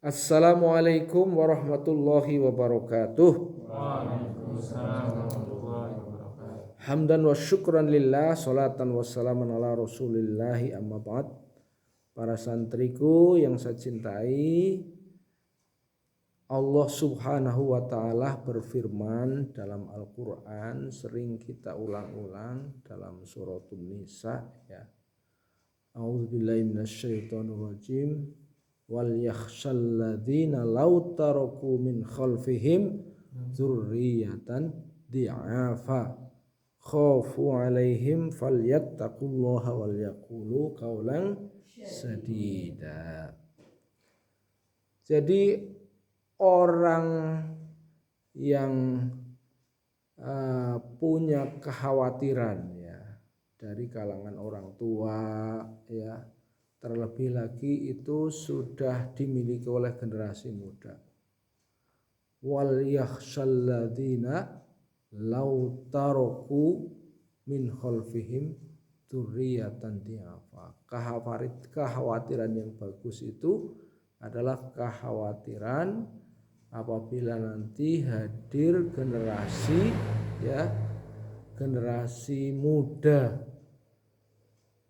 Assalamualaikum warahmatullahi wabarakatuh. Waalaikumsalam warahmatullahi wabarakatuh. Hamdan wa syukran lillah, salatan wassalaman ala rasulillahi amma ba'd. Para santriku yang saya cintai, Allah subhanahu wa ta'ala berfirman dalam Al-Quran, sering kita ulang-ulang dalam suratun Nisa ya. A'udzubillahi minasyaitonirrajim. Wal yakhshal ladzina law taraku min khalfihim dzurriyyatan di'afa khafu 'alaihim falyattaqullaha wal yaqulu qaulan sadida. Jadi orang yang punya kekhawatiran ya dari kalangan orang tua ya, terlebih lagi itu sudah dimiliki oleh generasi muda. Wal yakhshal ladzina law taraku min khalfihim dzurriyyatan di'afa. Kekhawatiran yang bagus itu adalah kekhawatiran apabila nanti hadir generasi muda.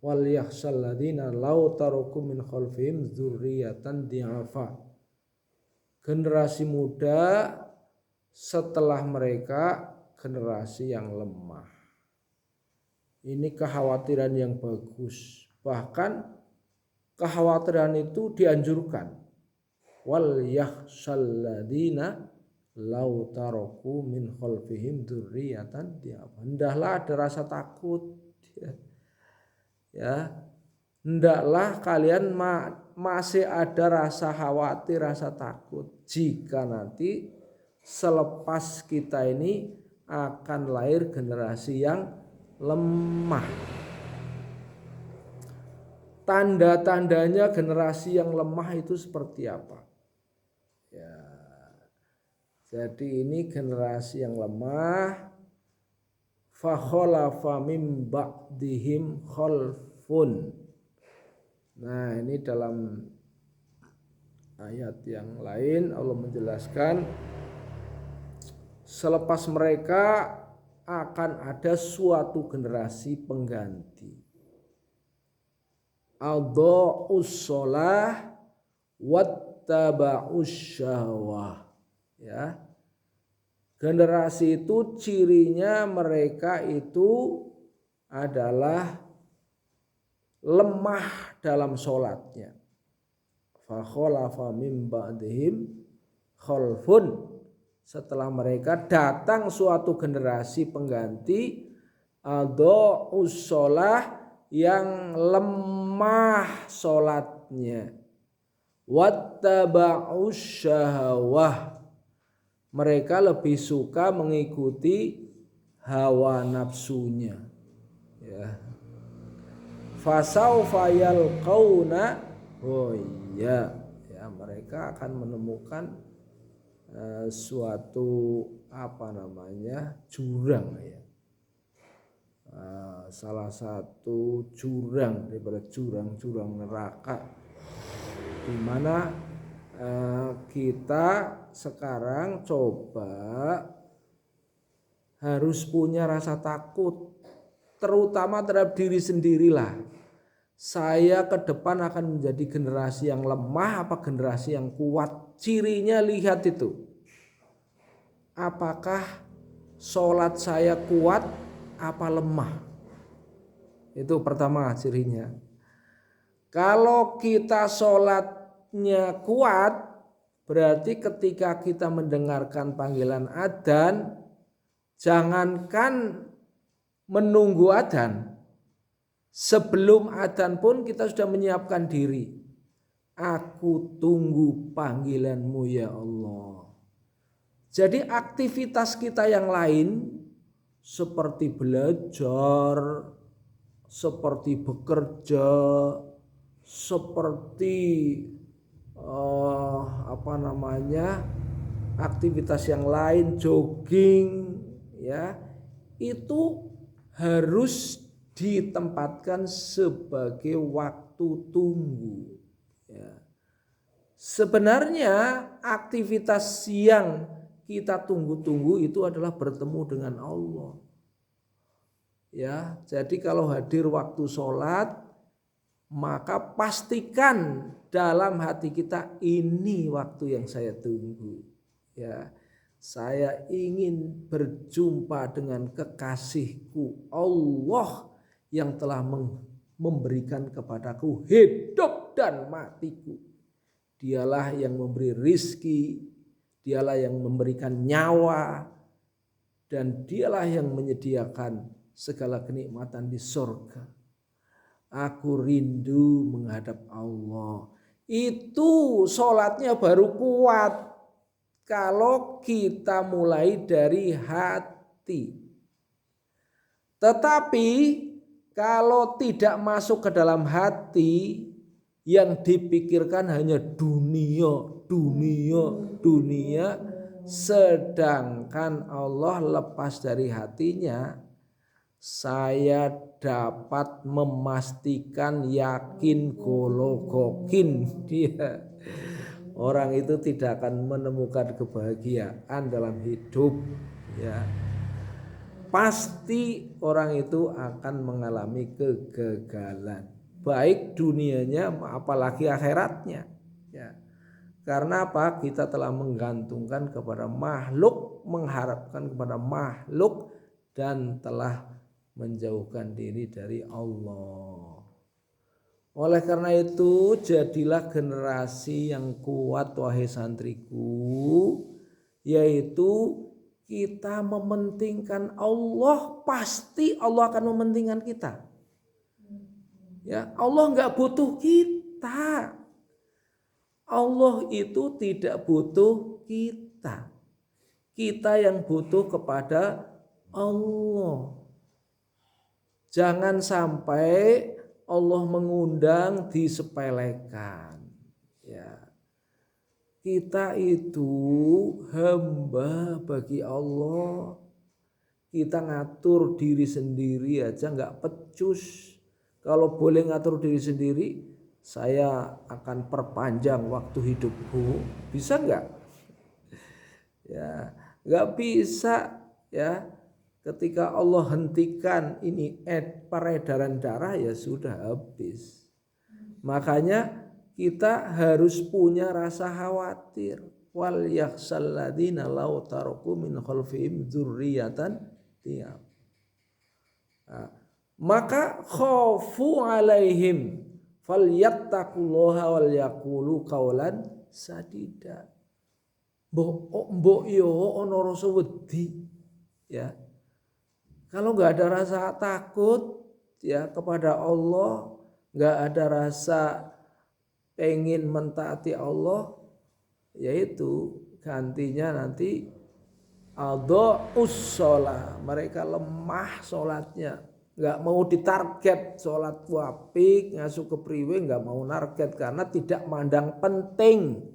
Wal yakhshal ladzina law taraku min khalfihim dzurriyyatan di'afa. Generasi muda setelah mereka generasi yang lemah. Ini kekhawatiran yang bagus. Bahkan kekhawatiran itu dianjurkan. Wal yakhshal ladzina law taraku min khalfihim dzurriyyatan di'afa. Hendaklah ada rasa takut ya, hendaklah kalian masih ada rasa khawatir, rasa takut jika nanti selepas kita ini akan lahir generasi yang lemah. Tanda-tandanya generasi yang lemah itu seperti apa? Ya, jadi ini generasi yang lemah. Fa khalafa mim ba'dihim khalfun. Nah, ini dalam ayat yang lain Allah menjelaskan selepas mereka akan ada suatu generasi pengganti. Adha'us shalah wattaba'us syahwah. Ya. Generasi itu cirinya mereka itu adalah lemah dalam sholatnya. Fa khalafa mim ba'dihim khalfun. Setelah mereka datang suatu generasi pengganti adha'us shalah yang lemah sholatnya. Wattaba'us syahwah. Mereka lebih suka mengikuti hawa nafsunya. Ya. Fasaufa yalqauna ya, mereka akan menemukan suatu jurang ya. Salah satu jurang daripada jurang-jurang neraka di mana kita sekarang coba harus punya rasa takut, terutama terhadap diri sendirilah. Saya ke depan akan menjadi generasi yang lemah apa generasi yang kuat? Cirinya lihat itu. Apakah sholat saya kuat apa lemah? Itu pertama cirinya. Kalau kita sholatnya kuat, berarti ketika kita mendengarkan panggilan adzan, jangankan menunggu adzan, sebelum adzan pun kita sudah menyiapkan diri. Aku tunggu panggilanmu ya Allah. Jadi aktivitas kita yang lain seperti belajar, seperti bekerja, seperti aktivitas yang lain, jogging ya, itu harus ditempatkan sebagai waktu tunggu ya. Sebenarnya aktivitas yang kita tunggu-tunggu itu adalah bertemu dengan Allah. Ya, jadi kalau hadir waktu sholat, maka pastikan dalam hati kita ini waktu yang saya tunggu. Ya, saya ingin berjumpa dengan kekasihku Allah yang telah memberikan kepadaku hidup dan matiku. Dialah yang memberi rizki, dialah yang memberikan nyawa, dan dialah yang menyediakan segala kenikmatan di surga. Aku rindu menghadap Allah. Itu sholatnya baru kuat kalau kita mulai dari hati. Tetapi kalau tidak masuk ke dalam hati, yang dipikirkan hanya dunia, sedangkan Allah lepas dari hatinya, saya dapat memastikan, yakin, gologokin, dia orang itu tidak akan menemukan kebahagiaan dalam hidup. Ya, pasti orang itu akan mengalami kegagalan, baik dunianya apalagi akhiratnya. Ya, karena apa? Kita telah menggantungkan kepada makhluk, mengharapkan kepada makhluk, dan telah menjauhkan diri dari Allah. Oleh karena itu, jadilah generasi yang kuat wahai santriku, yaitu kita mementingkan Allah, pasti Allah akan mementingkan kita. Ya, Allah nggak butuh kita. Allah itu tidak butuh kita. Kita yang butuh kepada Allah. Jangan sampai Allah mengundang disepelekan. Ya. Kita itu hamba bagi Allah. Kita ngatur diri sendiri aja nggak pecus. Kalau boleh ngatur diri sendiri, saya akan perpanjang waktu hidupku. Bisa nggak? Ya, nggak bisa. Ya, ketika Allah hentikan ini peredaran darah, ya sudah habis. Makanya kita harus punya rasa khawatir. Wal yakhshal ladzina law taraku min khalfihim dzurriyyatan tiab. Maka khafu alaihim falyattaqullaha wal yaqulu qaulan sadida. Mbok yo ana rasa wedi. Ya. Kalau enggak ada rasa takut ya kepada Allah, enggak ada rasa pengen mentaati Allah, yaitu gantinya nanti adha'us shalah, mereka lemah sholatnya, nggak mau ditarget sholat apik, ngasuh kepriwe nggak mau target karena tidak mandang penting.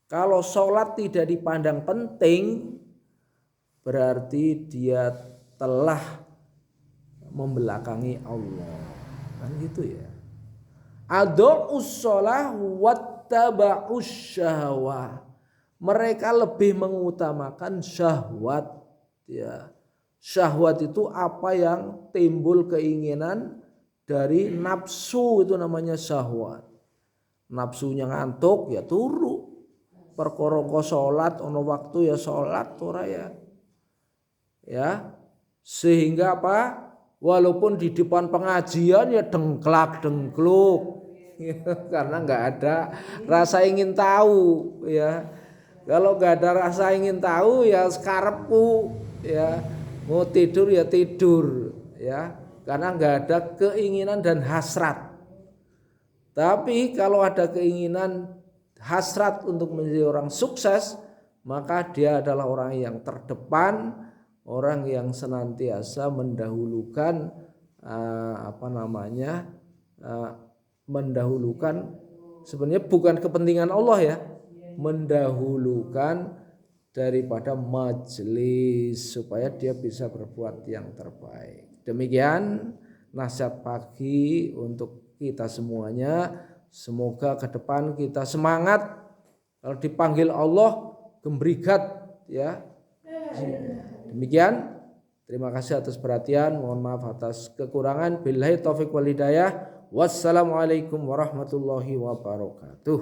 Kalau sholat tidak dipandang penting, berarti dia telah membelakangi Allah, kan gitu ya. Adha'us shalah wattaba'us syahwah. Mereka lebih mengutamakan syahwat, ya. Syahwat itu apa yang timbul keinginan dari nafsu, itu namanya syahwat. Nafsunya ngantuk ya turu. Perkara salat ono waktu ya salat ora ya. Ya. Sehingga apa? Walaupun di depan pengajian ya dengklak-dengkluk. Karena enggak ada rasa ingin tahu, ya. Kalau enggak ada rasa ingin tahu ya sekarepku, ya. Mau tidur ya tidur, ya. Karena enggak ada keinginan dan hasrat. Tapi kalau ada keinginan hasrat untuk menjadi orang sukses, maka dia adalah orang yang terdepan, orang yang senantiasa mendahulukan mendahulukan sebenarnya bukan kepentingan Allah ya, mendahulukan daripada majelis supaya dia bisa berbuat yang terbaik. Demikian nasihat pagi untuk kita semuanya. Semoga ke depan kita semangat Kalau dipanggil Allah gembrigat ya. Demikian. Terima kasih atas perhatian. Mohon maaf atas kekurangan. Billahi taufiq wal hidayah. Wassalamualaikum warahmatullahi wabarakatuh.